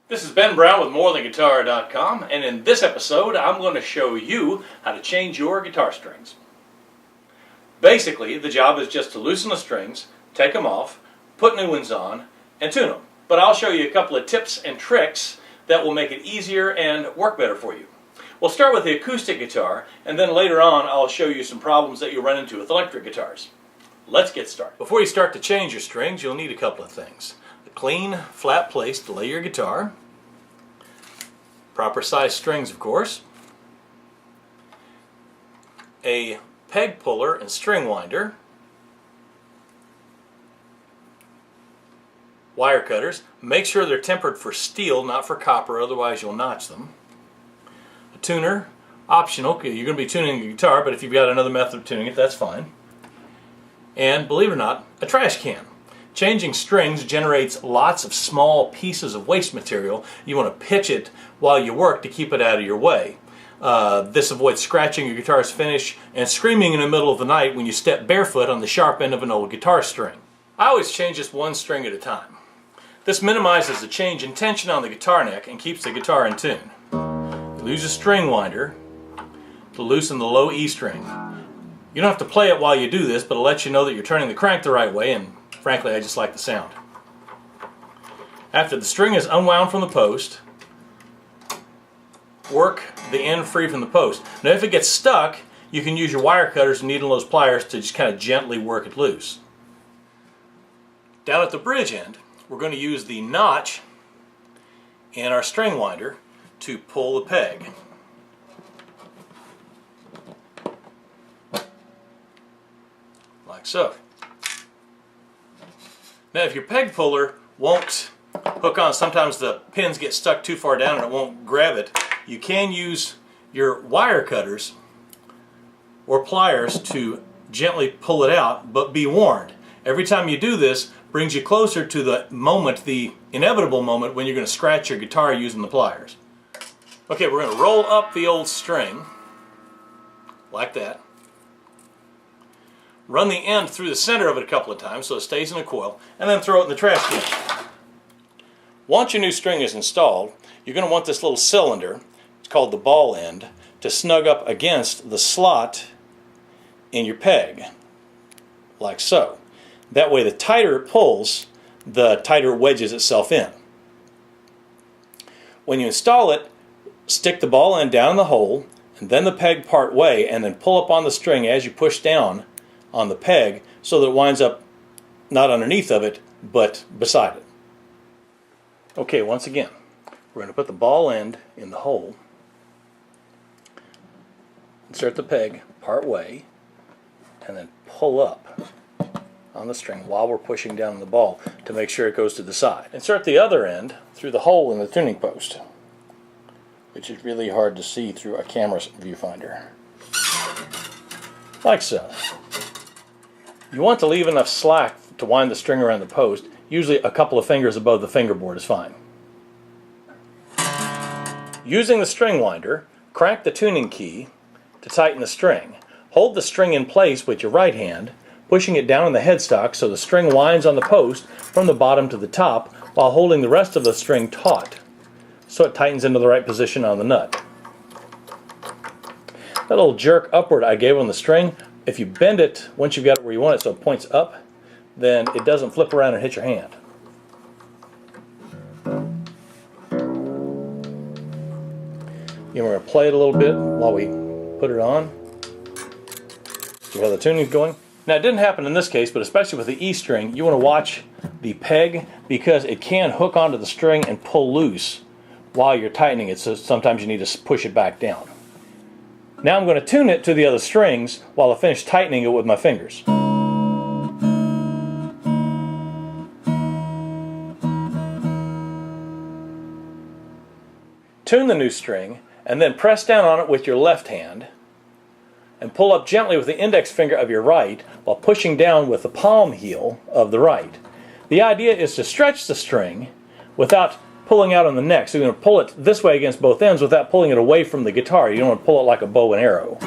This is Ben Brown with MoreThanGuitar.com, and in this episode I'm going to show you how to change your guitar strings. Basically, the job is just to loosen the strings, take them off, put new ones on, and tune them. But I'll show you a couple of tips and tricks that will make it easier and work better for you. We'll start with the acoustic guitar, and then later on I'll show you some problems that you'll run into with electric guitars. Let's get started. Before you start to change your strings, you'll need a couple of things. A clean, flat place to lay your guitar, proper size strings of course, a peg puller and string winder, wire cutters. Make sure they're tempered for steel, not for copper, otherwise you'll notch them. A tuner, optional, you're going to be tuning your guitar, but if you've got another method of tuning it, that's fine. And believe it or not, a trash can. Changing strings generates lots of small pieces of waste material. You want to pitch it while you work to keep it out of your way. This avoids scratching your guitar's finish and screaming in the middle of the night when you step barefoot on the sharp end of an old guitar string. I always change just one string at a time. This minimizes the change in tension on the guitar neck and keeps the guitar in tune. You use a string winder to loosen the low E string. You don't have to play it while you do this, but it'll let you know that you're turning the crank the right way, and frankly, I just like the sound. After the string is unwound from the post, work the end free from the post. Now if it gets stuck, you can use your wire cutters and needle nose pliers to just kind of gently work it loose. Down at the bridge end, we're going to use the notch and our string winder to pull the peg. Like so. Now if your peg puller won't hook on, sometimes the pins get stuck too far down and it won't grab it, you can use your wire cutters or pliers to gently pull it out, but be warned, every time you do this brings you closer to the moment, the inevitable moment when you're going to scratch your guitar using the pliers. Okay, we're going to roll up the old string like that. Run the end through the center of it a couple of times so it stays in a coil, and then throw it in the trash can. Once your new string is installed, you're going to want this little cylinder, it's called the ball end, to snug up against the slot in your peg, like so. That way the tighter it pulls, the tighter it wedges itself in. When you install it, stick the ball end down in the hole, and then the peg part way, and then pull up on the string as you push down on the peg so that it winds up not underneath of it, but beside it. Okay, once again, we're going to put the ball end in the hole, insert the peg part way, and then pull up on the string while we're pushing down the ball to make sure it goes to the side. Insert the other end through the hole in the tuning post, which is really hard to see through a camera viewfinder. Like so. You want to leave enough slack to wind the string around the post. Usually a couple of fingers above the fingerboard is fine. Using the string winder, crank the tuning key to tighten the string. Hold the string in place with your right hand, pushing it down on the headstock so the string winds on the post from the bottom to the top while holding the rest of the string taut so it tightens into the right position on the nut. That little jerk upward I gave on the string, if you bend it once you've got it where you want it so it points up, then it doesn't flip around and hit your hand. And we're going to play it a little bit while we put it on. See how the tuning's going? Now it didn't happen in this case, but especially with the E string, you want to watch the peg because it can hook onto the string and pull loose while you're tightening it, so sometimes you need to push it back down. Now I'm going to tune it to the other strings while I finish tightening it with my fingers. Tune the new string and then press down on it with your left hand and pull up gently with the index finger of your right while pushing down with the palm heel of the right. The idea is to stretch the string without pulling out on the neck. So you're going to pull it this way against both ends without pulling it away from the guitar. You don't want to pull it like a bow and arrow.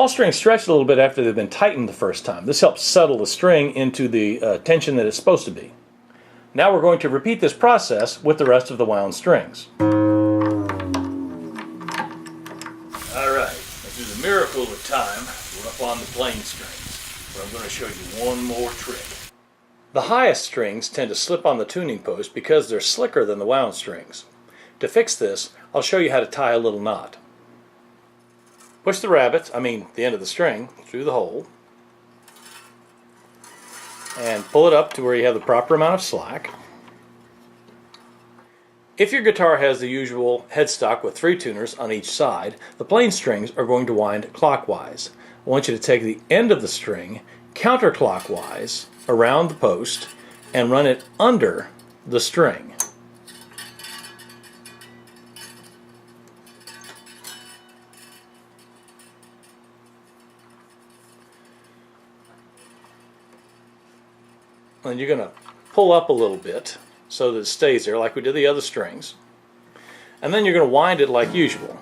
All strings stretch a little bit after they've been tightened the first time. This helps settle the string into the tension that it's supposed to be. Now we're going to repeat this process with the rest of the wound strings. Alright, let's do the miracle of time. We're up on the plain strings, but I'm going to show you one more trick. The highest strings tend to slip on the tuning post because they're slicker than the wound strings. To fix this, I'll show you how to tie a little knot. Push the the end of the string, through the hole, and pull it up to where you have the proper amount of slack. If your guitar has the usual headstock with 3 tuners on each side, the plain strings are going to wind clockwise. I want you to take the end of the string counterclockwise around the post and run it under the string. And you're going to pull up a little bit so that it stays there like we did the other strings. And then you're going to wind it like usual.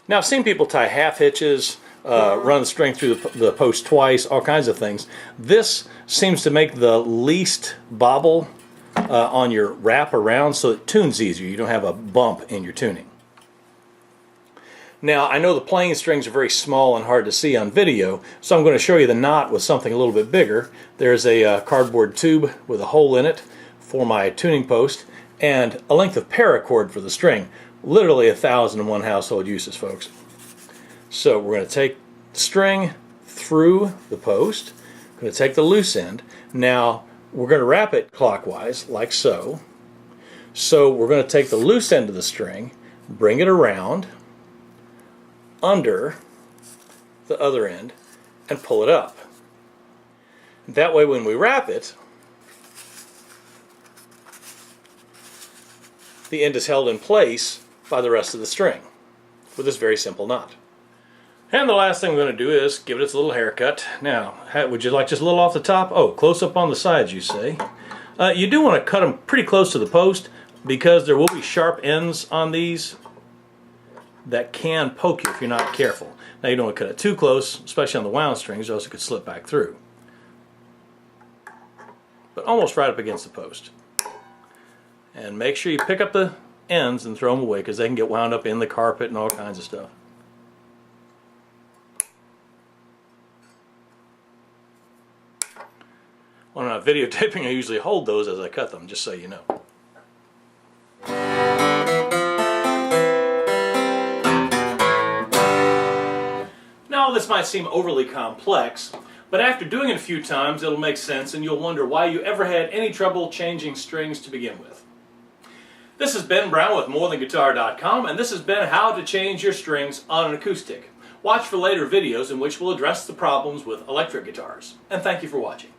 Now I've seen people tie half hitches, run the string through the post twice, all kinds of things. This seems to make the least bobble on your wrap around, so it tunes easier. You don't have a bump in your tuning. Now I know the plain strings are very small and hard to see on video, so I'm going to show you the knot with something a little bit bigger. There's a cardboard tube with a hole in it for my tuning post and a length of paracord for the string. Literally 1,001 household uses, folks. So we're going to take the string through the post. We're going to take the loose end. Now we're going to wrap it clockwise, like so. So we're going to take the loose end of the string, bring it around under the other end, and pull it up. That way when we wrap it, the end is held in place by the rest of the string with this very simple knot. And the last thing we're going to do is give it its little haircut. Now, would you like just a little off the top? Oh, close up on the sides, you say. You do want to cut them pretty close to the post because there will be sharp ends on these that can poke you if you're not careful. Now you don't want to cut it too close, especially on the wound strings, or else it could slip back through. But almost right up against the post. And make sure you pick up the ends and throw them away because they can get wound up in the carpet and all kinds of stuff. When I'm not videotaping, I usually hold those as I cut them, just so you know. Now, this might seem overly complex, but after doing it a few times, it'll make sense and you'll wonder why you ever had any trouble changing strings to begin with. This is Ben Brown with MoreThanGuitar.com, and this has been how to change your strings on an acoustic. Watch for later videos in which we'll address the problems with electric guitars. And thank you for watching.